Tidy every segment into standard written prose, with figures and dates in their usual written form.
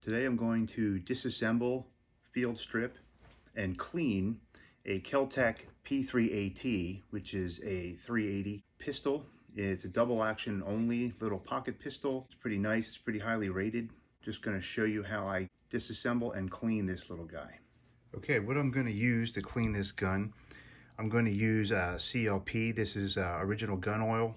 Today I'm going to disassemble, field strip, and clean a Kel-Tec P3AT, which is a 380 pistol. It's a double action only little pocket pistol. It's pretty nice, it's pretty highly rated. Just going to show you how I disassemble and clean this little guy. Okay, what I'm going to use to clean this gun, I'm going to use CLP. This is original gun oil.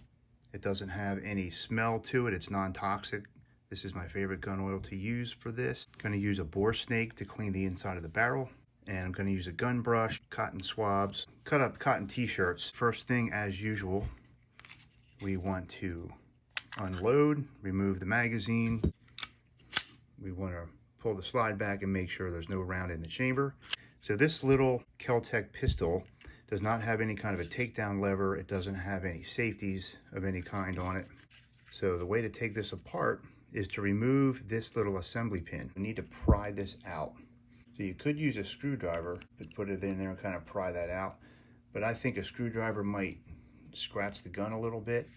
It doesn't have any smell to it, it's non-toxic. This is my favorite gun oil to use for this. I'm going to use a bore snake to clean the inside of the barrel. And I'm going to use a gun brush, cotton swabs, cut up cotton t-shirts. First thing, as usual, we want to unload, remove the magazine. We want to pull the slide back and make sure there's no round in the chamber. So this little Kel-Tec pistol does not have any kind of a takedown lever. It doesn't have any safeties of any kind on it. So the way to take this apart is to remove this little assembly pin. You need to pry this out. So you could use a screwdriver, but put it in there and kind of pry that out. But I think a screwdriver might scratch the gun a little bit.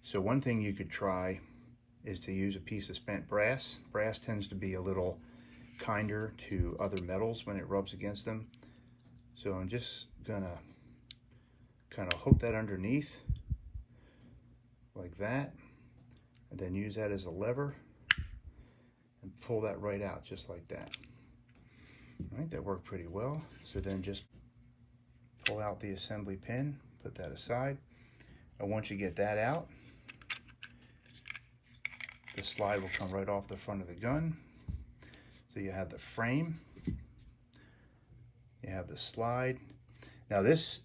So one thing you could try is to use a piece of spent brass. Brass tends to be a little kinder to other metals when it rubs against them. So I'm just gonna kind of hook that underneath like that. And then use that as a lever and pull that right out just like that. All right, that worked pretty well. So then just pull out the assembly pin, put that aside. And once you get that out, the slide will come right off the front of the gun. So you have the frame, you have the slide. Now this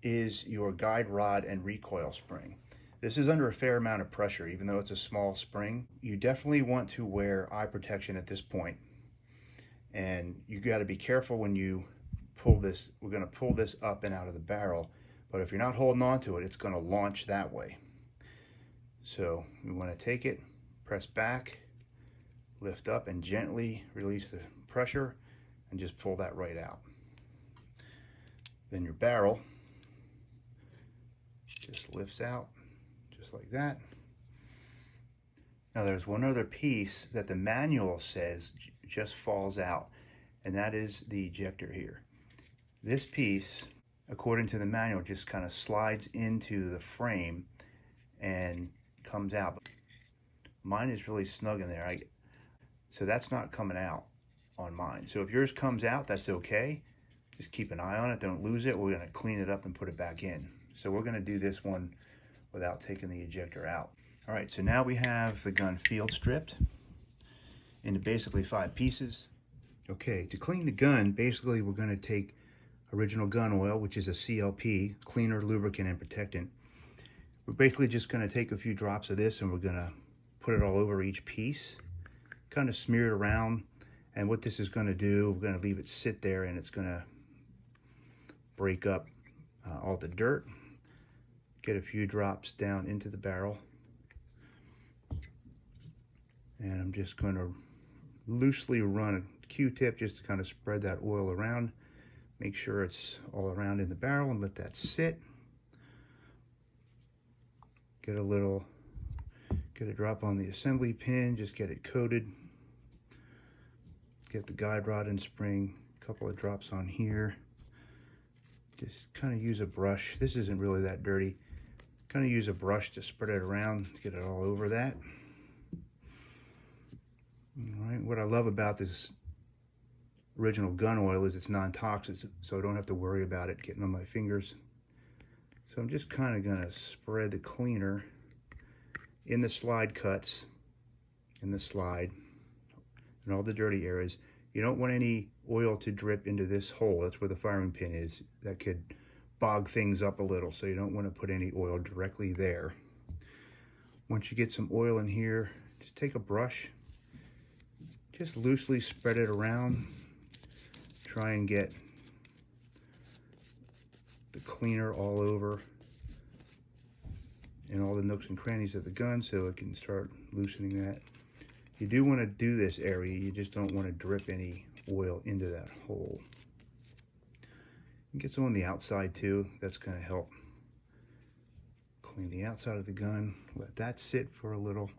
is your guide rod and recoil spring. This is under a fair amount of pressure, even though it's a small spring. You definitely want to wear eye protection at this point. And you got to be careful when you pull this. We're going to pull this up and out of the barrel, but if you're not holding on to it, it's going to launch that way. So we want to take it, press back, lift up, and gently release the pressure, and just pull that right out. Then your barrel just lifts out. Just like that. Now there's one other piece that the manual says just falls out, and that is the ejector here. This piece, according to the manual, just kind of slides into the frame and comes out. Mine is really snug in there, so that's not coming out on mine. So if yours comes out, that's okay. Just keep an eye on it, don't lose it. We're going to clean it up and put it back in. So we're going to do this one without taking the ejector out. All right, so now we have the gun field stripped into basically 5 pieces. Okay, to clean the gun, basically we're going to take original gun oil, which is a CLP, cleaner, lubricant, and protectant. We're basically just going to take a few drops of this and we're going to put it all over each piece, kind of smear it around. And what this is going to do, we're going to leave it sit there and it's going to break up all the dirt. Get a few drops down into the barrel, and I'm just going to loosely run a Q-tip just to kind of spread that oil around. Make sure it's all around in the barrel and let that sit. Get a drop on the assembly pin, just get it coated. Get the guide rod and spring, a couple of drops on here. Just kind of use a brush. This isn't really that dirty. Kind of use a brush to spread it around, get it all over that. All right, what I love about this original gun oil is it's non-toxic, so I don't have to worry about it getting on my fingers. So I'm just kind of gonna spread the cleaner in the slide cuts, in the slide, and all the dirty areas. You don't want any oil to drip into this hole. That's where the firing pin is. That could bog things up a little, so you don't want to put any oil directly there. Once you get some oil in here, just take a brush, just loosely spread it around. Try and get the cleaner all over in all the nooks and crannies of the gun so it can start loosening that. You do want to do this area, you just don't want to drip any oil into that hole. Get some on the outside too, that's going to help clean the outside of the gun. Let that sit for a little.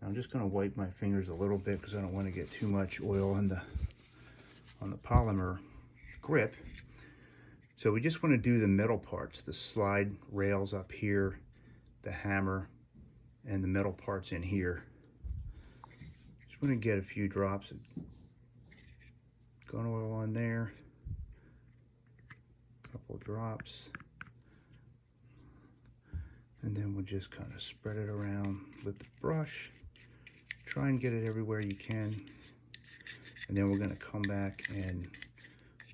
I'm just going to wipe my fingers a little bit because I don't want to get too much oil on the polymer grip. So we just want to do the metal parts, the slide rails up here, the hammer, and the metal parts in here. Just want to get a few drops of gun oil on there, a couple of drops, and then we'll just kind of spread it around with the brush. Try and get it everywhere you can, and then we're going to come back and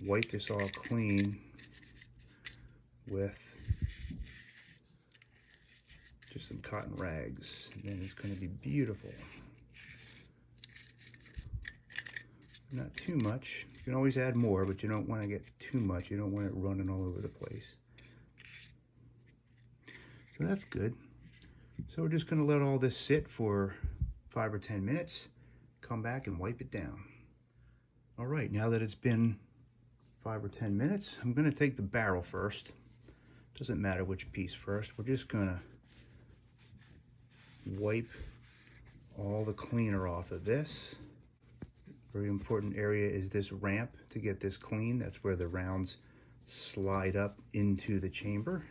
wipe this all clean with just some cotton rags, and then it's going to be beautiful. Not too much. You can always add more, but you don't want to get too much. You don't want it running all over the place. So that's good. So we're just going to let all this sit for 5 or 10 minutes. Come back and wipe it down. All right, now that it's been 5 or 10 minutes, I'm going to take the barrel first. Doesn't matter which piece first. We're just going to wipe all the cleaner off of this. Very important area is this ramp to get this clean. That's where the rounds slide up into the chamber.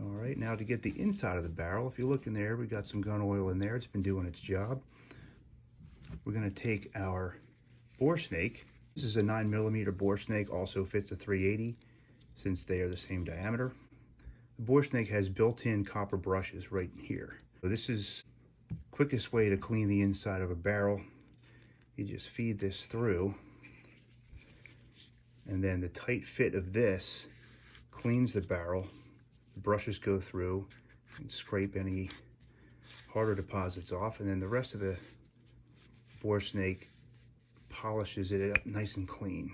All right, now to get the inside of the barrel, if you look in there, we got some gun oil in there. It's been doing its job. We're going to take our bore snake. This is a 9mm bore snake, also fits a 380 since they are the same diameter. The bore snake has built-in copper brushes right here. So this is the quickest way to clean the inside of a barrel. You just feed this through, and then the tight fit of this cleans the barrel. The brushes go through and scrape any harder deposits off, and then the rest of the bore snake polishes it up nice and clean.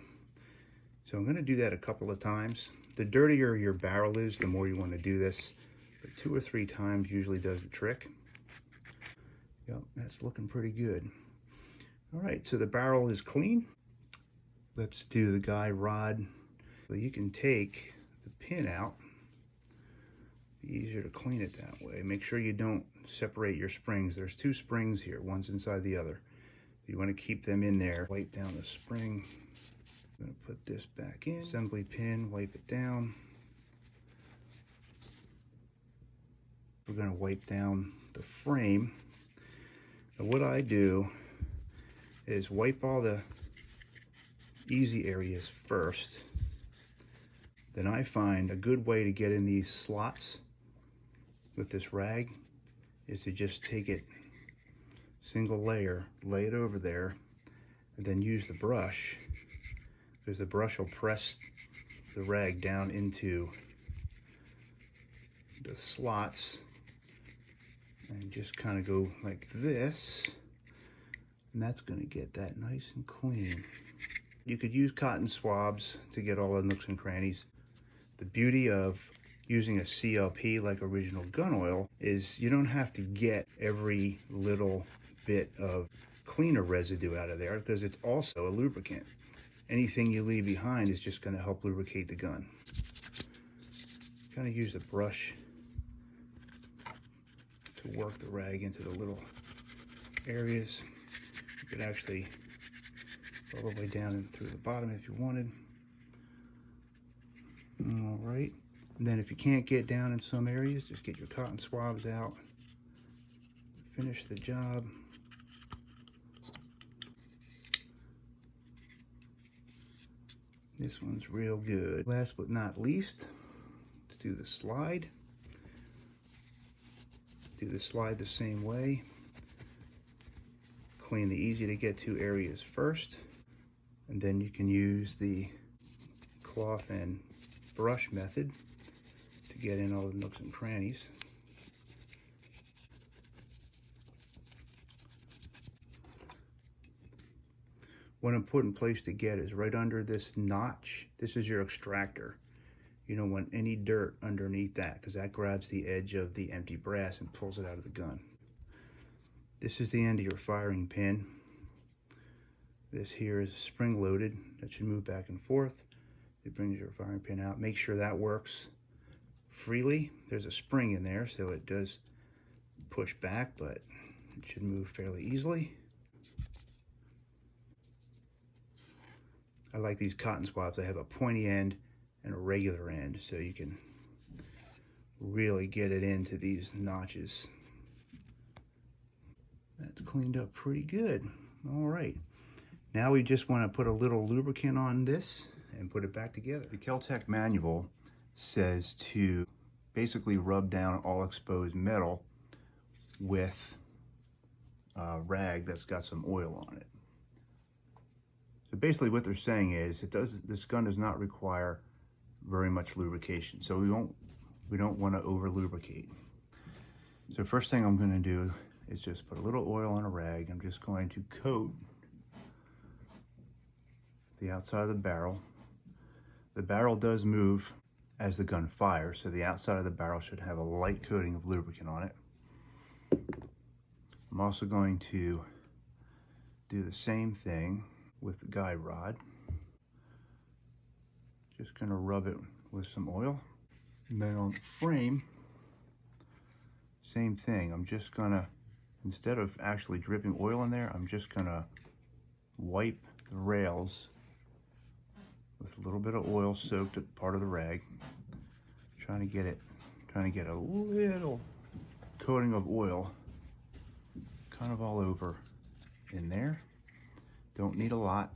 So I'm going to do that a couple of times. The dirtier your barrel is, the more you want to do this, but 2 or 3 times usually does the trick. Yep, that's looking pretty good. All right, so the barrel is clean. Let's do the guide rod. So you can take the pin out. Be easier to clean it that way. Make sure you don't separate your springs. There's 2 springs here, one's inside the other. You want to keep them in there. Wipe down the spring. I'm going to put this back in. Assembly pin, wipe it down. We're going to wipe down the frame. And what I do is wipe all the easy areas first. Then I find a good way to get in these slots with this rag is to just take it single layer, lay it over there, and then use the brush, because the brush will press the rag down into the slots and just kind of go like this. And that's going to get that nice and clean. You could use cotton swabs to get all the nooks and crannies. The beauty of using a CLP like original gun oil is you don't have to get every little bit of cleaner residue out of there, because it's also a lubricant. Anything you leave behind is just going to help lubricate the gun. Kind of use a brush to work the rag into the little areas. You could actually go all the way down and through the bottom if you wanted. All right, and then if you can't get down in some areas, just get your cotton swabs out. Finish the job. This one's real good. Last but not least, let's do the slide. Do the slide the same way. Clean the easy to get to areas first, and then you can use the cloth and brush method to get in all the nooks and crannies. One important place to get is right under this notch. This is your extractor. You don't want any dirt underneath that, because that grabs the edge of the empty brass and pulls it out of the gun. This is the end of your firing pin. This here is spring loaded. That should move back and forth. It brings your firing pin out. Make sure that works freely. There's a spring in there, so it does push back, but It should move fairly easily. I like these cotton swabs. They have a pointy end and a regular end, so you can really get it into these notches. That's cleaned up pretty good. All right. Now we just want to put a little lubricant on this and put it back together. The Kel-Tec manual says to basically rub down all exposed metal with a rag that's got some oil on it. So basically what they're saying is this gun does not require very much lubrication. So we don't want to over lubricate. So first thing I'm going to do is just put a little oil on a rag. I'm just going to coat the outside of the barrel. The barrel does move as the gun fires, so the outside of the barrel should have a light coating of lubricant on it. I'm also going to do the same thing with the guide rod. Just going to rub it with some oil. And then on the frame, same thing. I'm just going to, instead of actually dripping oil in there, I'm just going to wipe the rails with a little bit of oil soaked at part of the rag. Trying to get a little coating of oil kind of all over in there. Don't need a lot.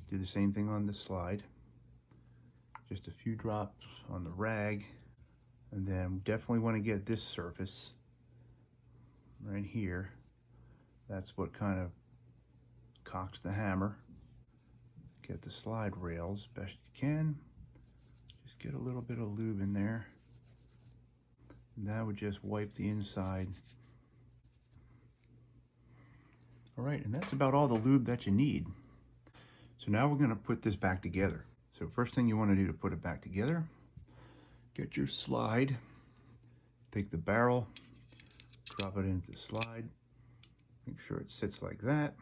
Do the same thing on the slide. Just a few drops on the rag. And then definitely want to get this surface right here. That's what kind of cocks the hammer. Get the slide rails best you can. Just get a little bit of lube in there. And that would just wipe the inside. All right, and that's about all the lube that you need. So now we're going to put this back together. So first thing you want to do to put it back together, get your slide, take the barrel, drop it into the slide, make sure it sits like that.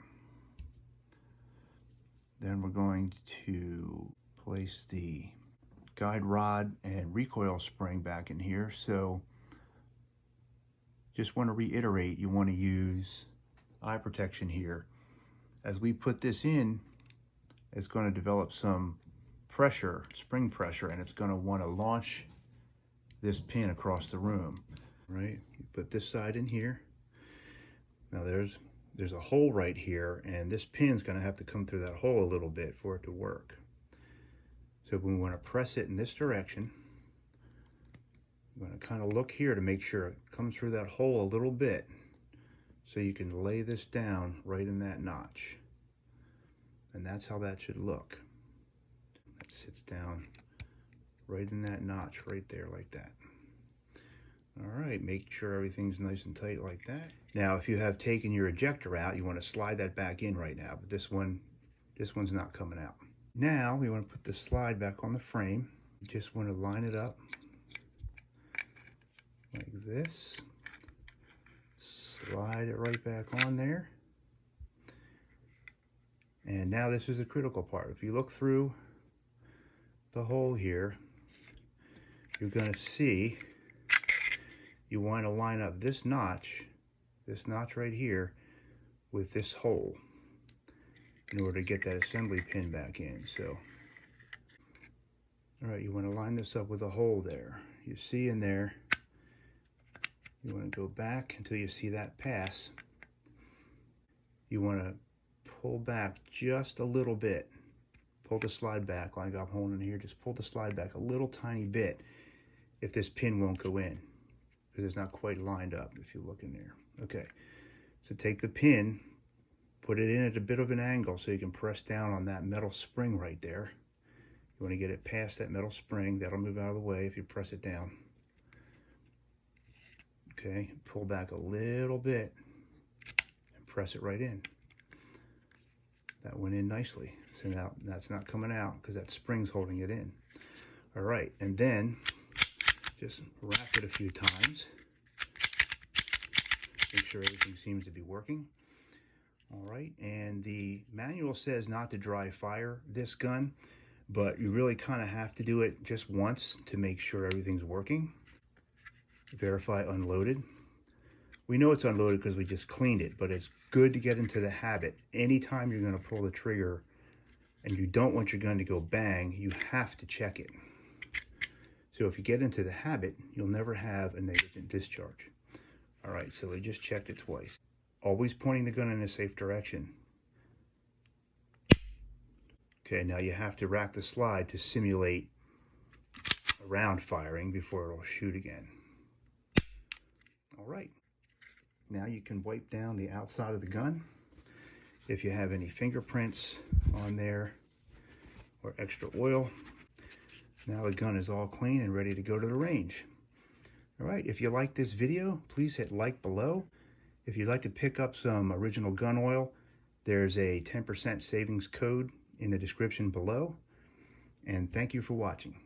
Then we're going to place the guide rod and recoil spring back in here. So just want to reiterate, you want to use eye protection here. As we put this in, it's going to develop some pressure, spring pressure, and it's going to want to launch this pin across the room, right? You put this side in here. Now there's a hole right here, and this pin's going to have to come through that hole a little bit for it to work. So we want to press it in this direction. I'm going to kind of look here to make sure it comes through that hole a little bit, so you can lay this down right in that notch. And that's how that should look. That sits down right in that notch right there like that. All right, make sure everything's nice and tight like that. Now, if you have taken your ejector out, you want to slide that back in right now, but this one's not coming out. Now, we want to put the slide back on the frame. You just want to line it up like this. Slide it right back on there. And now this is the critical part. If you look through the hole here, you're going to see you want to line up this notch right here with this hole in order to get that assembly pin back in. So, all right, you want to line this up with a hole there. You see in there, you want to go back until you see that pass. You want to pull back just a little bit. Pull the slide back like I'm holding here. Just pull the slide back a little tiny bit if this pin won't go in, because it's not quite lined up if you look in there. Okay, so take the pin, put it in at a bit of an angle so you can press down on that metal spring right there. You want to get it past that metal spring. That'll move out of the way if you press it down. Okay, pull back a little bit and press it right in. That went in nicely. So now that's not coming out because that spring's holding it in. All right, and then just wrap it a few times. Make sure everything seems to be working. All right, and the manual says not to dry fire this gun, but you really kind of have to do it just once to make sure everything's working. Verify unloaded, We know it's unloaded because we just cleaned it, but it's good to get into the habit. Anytime you're going to pull the trigger and you don't want your gun to go bang, you have to check it. So if you get into the habit, you'll never have a negligent discharge. All right, so we just checked it twice. Always pointing the gun in a safe direction. Okay, now you have to rack the slide to simulate a round firing before it'll shoot again. All right. Now you can wipe down the outside of the gun if you have any fingerprints on there or extra oil. Now the gun is all clean and ready to go to the range. All right, if you like this video, please hit like below. If you'd like to pick up some original gun oil, there's a 10% savings code in the description below. And thank you for watching.